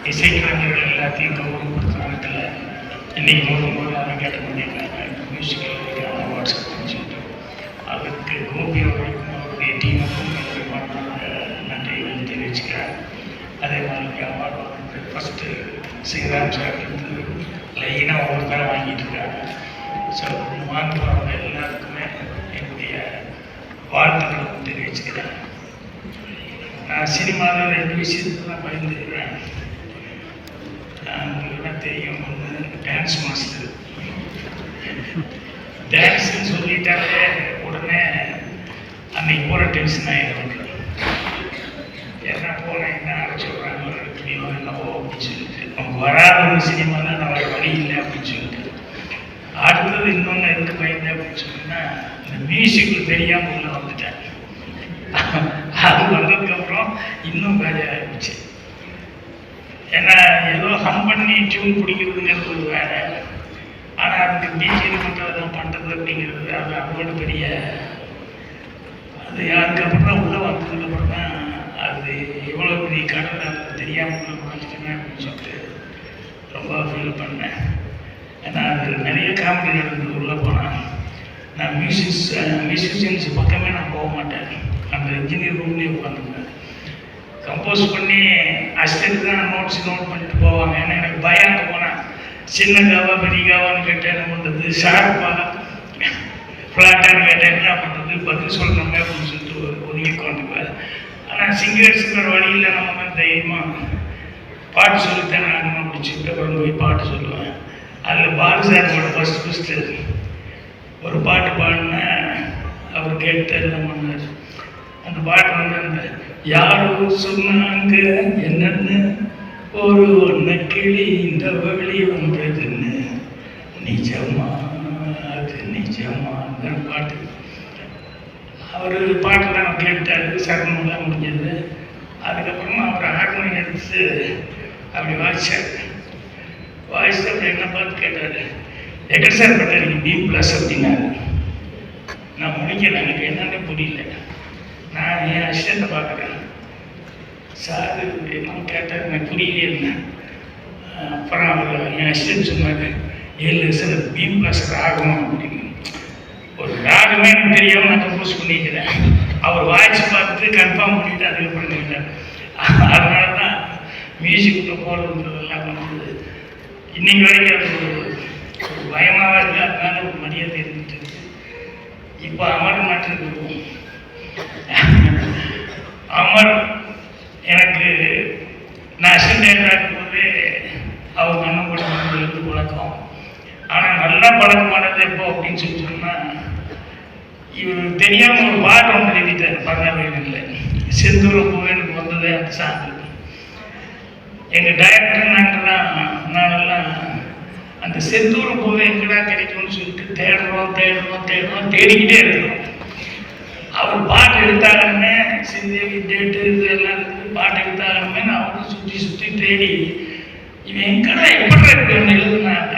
இசைக்கலைஞர்கள் எல்லாத்தையும் கௌரவப்படுத்துற விதத்தில் இன்றைக்கி முதல்ல கேட்ட பண்ணியிருக்காங்க மியூசிக்கல் அவார்ட்ஸ் அப்படின்னு சொல்லிட்டு அதுக்கு கோபி அவர்களுக்கும் அவருடைய டீமுக்கும் நன்றிகள் தெரிவிச்சுக்கிறேன். அதே மாதிரி அவார்டு வந்து ஃபஸ்ட்டு ஸ்ரீராம் சார் வந்து லைனாக ஒவ்வொருத்தராக வாங்கிட்டு இருக்காங்க. ஸோ வாங்குறவங்க எல்லாருக்குமே என்னுடைய வாழ்த்துக்களை தெரிவிச்சுக்கிறேன். நான் சினிமாவில் 2 விஷயத்துக்கு தான் பயந்துக்கிறேன். உங்களுக்கு என்ன தெரியும், ஒன்று டான்ஸ் மாஸ்டர். டான்ஸுன்னு சொல்லிட்டாலே உடனே அன்னைக்கு போகிற டென்ஷன் ஆகிடும். என்ன போனேன் என்ன சொல்கிறாங்க என்னவோ அப்படின்னு சொல்லிட்டு அவங்க வராத சினிமாவில் நான் வழி இல்லை அப்படின்னு சொல்லிட்டு அடுத்தது இன்னொன்று எதுக்கு பயந்தேன் அப்படின்னு சொன்னீங்கன்னா இந்த மியூசிக்கில் தெரியாமல் உள்ள வந்துட்டேன். அது வந்ததுக்கப்புறம் இன்னும் வேலையாகிடுச்சு. ஏன்னா ஏதோ ஹம் பண்ணி டியூன் பிடிக்கிறதுங்கிறது வேற, ஆனால் அதுக்கு பிஜிஎம் பண்ணுறதுதான் பண்ணுறது அப்படிங்கிறது அது அவங்களோட பெரிய அது அதுக்கப்புறம் தான் உள்ளே வந்ததுக்கப்புறம் தான் அது எவ்வளோ பெரிய கடல் அது தெரியாமல் உள்ள நுழைஞ்சிட்டேன் அப்படின்னு சொல்லிட்டு ரொம்ப ஃபீல் பண்ணேன். ஏன்னா அது நிறைய காமெடி நடந்தது உள்ளே போனால். நான் மியூசிஷியன்ஸ் பக்கமே நான் போக மாட்டேன். அந்த இன்ஜினியர் ரூம்லேயே உட்காந்துருந்தேன். கம்போஸ் பண்ணி அசிஸ்டன்ட் தான் நோட்ஸ் நோட் பண்ணிட்டு போவாங்க. ஏன்னா எனக்கு பயம் அங்கே போனேன். சின்னதாவா பெரியகாவான்னு கேட்டேன் என்ன பண்ணுறது, ஷார்ப்பாக ஃப்ளாட்டான்னு கேட்டேன் என்ன பண்ணுறது, பதில் சொல்லணுமே அப்படின்னு சொல்லிட்டு ஒதுங்கி கொண்டுக்குவேன். ஆனால் சிங்கர்ஸுங்கிற வழியில் நம்ம தைரியமாக பாட்டு சொல்லித்தானே ஆகணும் அப்படின்னு சொல்லிட்டு அப்புறம் போய் பாட்டு சொல்லுவேன். அதில் பாலு சாரோட ஃபஸ்ட்டு ஒரு பாட்டு பாடினேன். அவர் கேட்டு எல்லாம் பண்ணார். அந்த பாட்டு வந்து அந்த யாரோ சொன்னாங்க என்னன்னு ஒரு ஒன்ன கிளி இந்த வழி வந்ததுன்னு நிஜமா அது நிஜமாங்கிற பாட்டு. அவர் பாட்டெல்லாம் நான் கேட்டார். சரணம்லாம் முடிஞ்சது. அதுக்கப்புறமா அவர் ஆர்மனி எடுத்து அப்படி வாய்ச்சார். வாய்ஸ் அப்படி என்ன பார்த்து கேட்டார், எக்கட் சார் பட்டார் நீங்கள் B+ அப்படின்னாரு. நான் முடிக்கல, எனக்கு என்னன்னு புரியல. நான் என் அசிஸ்டண்ட்டை பார்க்குறேன். சார் என்ன கேட்டார், எனக்கு புரியலையே. அப்புறம் அவர் என் அசிஸ்டன்ட் சொன்னார், 7 சார் B+ ராகம் அப்படின்னு. ஒரு ராகமே எனக்கு தெரியாமல் நான் கம்போஸ் பண்ணிக்கிறேன். அவர் வாய்ஸ் பார்த்துட்டு கன்ஃபார்ம் பண்ணிவிட்டு அதுக்கப்புறம் கேட்டார். அதனால தான் மியூசிக்கில் போகிறதுன்றதெல்லாம் வந்து இன்னைக்கு வரைக்கும் அது ஒரு பயமாக இருக்குது. அதனால ஒரு மரியாதை இருந்துட்டு இருக்கு. இப்போ அமர் மாட்டிருக்கு. அமர் எனக்கு நான் அசிஸ்டண்டாக இருக்கும்போது அவர் மண்ணம் போட்டு பழக்கம். ஆனால் நல்லா பழக்கமானது எப்போ அப்படின்னு சொல்லி சொன்னால், இவர் தெரியாமல் ஒரு பாட்டு ஒன்று எழுதிட்டார் 16 செந்தூரம் பூவே எனக்கு வந்ததே அந்த சாங்கு. எங்கள் டைரக்டர் நாங்கள்லாம் அந்த செந்தூரம் பூவே எங்கடா கிடைக்கும்னு சொல்லிட்டு தேடிக்கிட்டே இருக்கிறோம். அவர் பாட்டு எடுத்தாலுமே சிந்தேவி டேட்டு இதெல்லாம் இருக்குது. பாட்டு எடுத்தாலுமே அவரும் சுற்றி தேடி இவன் எங்கடா எப்படி இருக்குன்னு எழுதுனாங்க.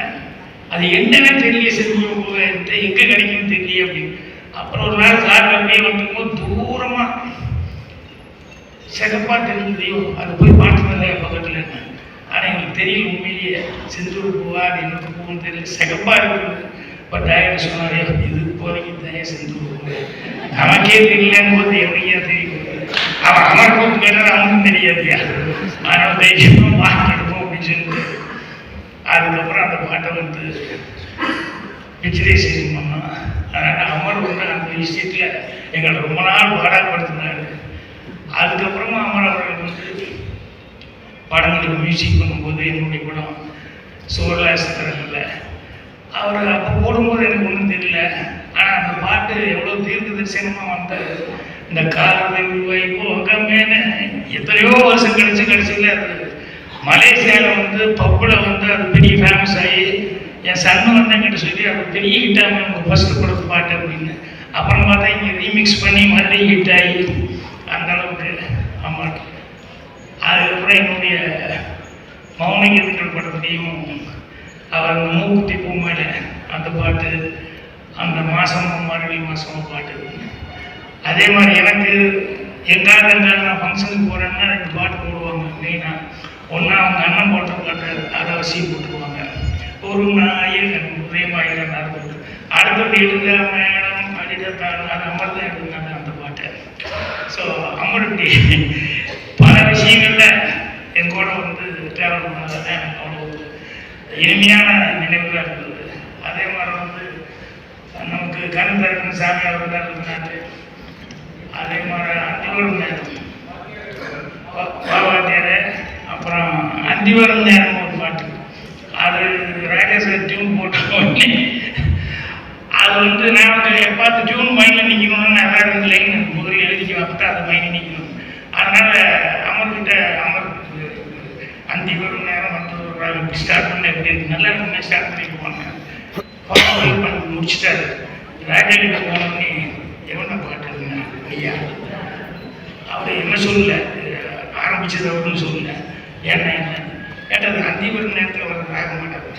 அது என்னன்னு தெரியல, செந்தூரம் பூவே எங்கே கிடைக்கும்னு தெரியல அப்படின்னு. அப்புறம் ஒரு நாள் காரில் அப்படியே வந்துருக்கும்போது தூரமாக சிகப்பாக தெரிஞ்சதையோ அது போய் பார்த்துருந்தா பக்கத்தில் என்ன. ஆனால் எங்களுக்கு தெரியல உண்மையிலேயே செந்தூர் பூவா அது என்ன பூன்னு தெரியல, சிகப்பாக இருக்குது. இப்போ டைரக்டர் சொன்னாரே இது போதைக்கு தான் செந்தூர் பூ, நமக்கே தெரியலன்னு போது எப்படியா தெரியும். அவன் அமர் பூ கேட்டால் அவனுக்கும் தெரியாதுயா. ஆனால் தைரியமாக பாட்டு எடுப்போம் அப்படின்னு சொல்லிட்டு அதுக்கப்புறம் அந்த பாட்டை வந்து பிக்சரைசேஷன் பண்ணோம். அதனால் அமர் வந்து அந்த விஷயத்தில் எங்களை ரொம்ப நாள் பாடாப்படுத்தினார். அதுக்கப்புறமா அமர் அவர்கள் வந்து படங்களுக்கு மியூசிக் பண்ணும்போது என்னுடைய படம் சோழாசித்திரங்களில் அவர் அப்போ போடும்போது எனக்கு ஒன்றும் தெரியல. ஆனால் அந்த பாட்டு எவ்வளோ தீர்க்க தரிசனமாக வந்த இந்த காலத்தை உருவாகி போகமேனு எத்தனையோ வருஷம் கடைசியில் அது மலேசியாவில் வந்து பப்பில் வந்து அது பெரிய ஃபேமஸ் ஆகி என் சன்னு வந்து என்கிட்ட சொல்லி அவர் பெரிய ஹிட்டாக உங்கள் ஃபஸ்ட்டு கொடுத்த பாட்டு அப்படின்னு. அப்புறம் பார்த்தா இங்கே ரீமிக்ஸ் பண்ணி மறுபடியும் ஹிட் ஆகி அந்த அளவுக்கு ஆமாம். அதுக்கப்புறம் என்னுடைய மௌனகீதங்கள் படத்துலேயும் அவர் அந்த மூக்குத்தி பூமேல அந்த பாட்டு, அந்த மாதமும் மார்கழி மாதமும் பாட்டு. அதே மாதிரி எனக்கு எங்காவது நான் ஃபங்க்ஷனுக்கு போகிறேன்னா 2 பாட்டு போடுவாங்க மெயினாக. ஒன்றா அவங்க அண்ணன் போட்டு அதை அவசியம் போட்டுருவாங்க. ஒரு நாயகன் உதயமாயிரம் நடந்தது. அடுத்தது இருந்த மேடம் அடிதான் அது அமர்தான் எடுத்தாங்க அந்த பாட்டை. ஸோ அமருட்டி பல விஷயங்கள்ல எங்கூட வந்து ட்ராவல் பண்ணாத அவ்வளோ இனிமையான நினைவுகளாக இருந்தது. அதே மாதிரி வந்து நமக்கு கருந்தரன் சாமி அவர்கள் இருந்தாங்க. அதே மாதிரி அந்திவரும் நேரம் பாவாத்தியார், அப்புறம் அந்திவரும் நேரம் ஒரு பாட்டு, அது ராஜேஸ்வர் டியூன் போட்டு அது வந்து நான் வந்து பார்த்து டியூன் மைண்டில் நிற்கணும்னு நல்லா இல்லைன்னு முதல்ல எழுதிக்க அப்போ அதை மைண்டில் நிற்கணும். அதனால் அமர்கிட்ட அந்திவரும் நேரம் வந்து இப்படி ஸ்டார்ட் பண்ண எப்படி நல்லா இருக்குன்னு ஸ்டார்ட் பண்ணிக்குவாங்க. பண்ணி முடிச்சுட்டாரு. ராஜாகிட்ட போனோடனே எவனை பாட்டுங்க ஐயா அவர் என்ன சொல்லல, ஆரம்பிச்சது அவருன்னு சொல்லல. ஏன்னா என்ன கேட்டது அந்திவரும் நேரத்தில் அவர் ஆக மாட்டார்.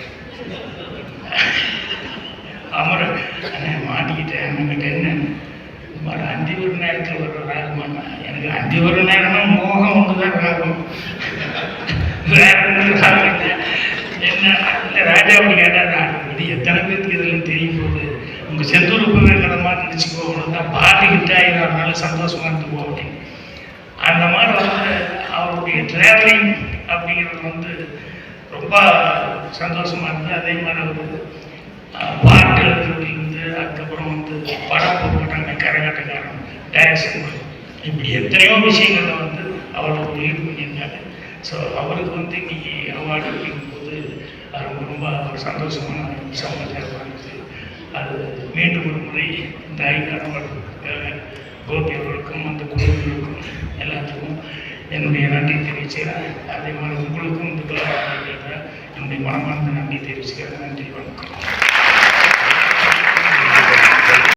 அமர மாட்டிக்கிட்டேன் என்னங்கிட்ட என்ன மாதிரி அந்திவரு நேரத்தில் வர்ற ராகமானா எனக்கு அந்திவரு நேரம்னா மோகம் ஒன்று தான் ராகம், வேற ஒன்று ராகம் இல்லை. என்ன இல்லை ராஜா அப்படி கேட்டால் இது எத்தனை பேருக்கு இதெல்லாம் தெரியும் போது உங்கள் செந்தூர் உபயோகிக்கிற மாதிரி நினச்சி போகணும் தான் பாட்டு கிட்டாயிரம் அதனால சந்தோஷமாக இருந்து போக அப்படின்னு. அந்த மாதிரி வந்து அவருடைய ட்ராவலிங் அப்படிங்கிறது வந்து ரொம்ப சந்தோஷமாக இருந்தது. அதே மாதிரி அவர் பாட்டு எழுதுறதுலேருந்து அதுக்கப்புறம் வந்து படம் போட்டாங்க கரகாட்டக்காரன் டைரக்ஷன் இப்படி எத்தனையோ விஷயங்களில் வந்து அவரோட லீட் பண்ணியிருந்தாங்க. ஸோ அவருக்கு வந்து இன்னைக்கு அவார்டு அப்படிங்கும்போது அது ரொம்ப ஒரு சந்தோஷமான சமாச்சாரமாக இருந்துச்சு. அது மீண்டும் ஒரு முறை இந்த ஐக்கான கோபி அவர்களுக்கும் அந்த குழுவினருக்கும் எல்லாத்துக்கும் என்னுடைய நன்றி தெரிவிச்சுக்கிறேன். அதே மாதிரி உங்களுக்கும் இந்த என்னுடைய மனமார்ந்த நன்றி தெரிவிச்சுக்கிறேன். நன்றி.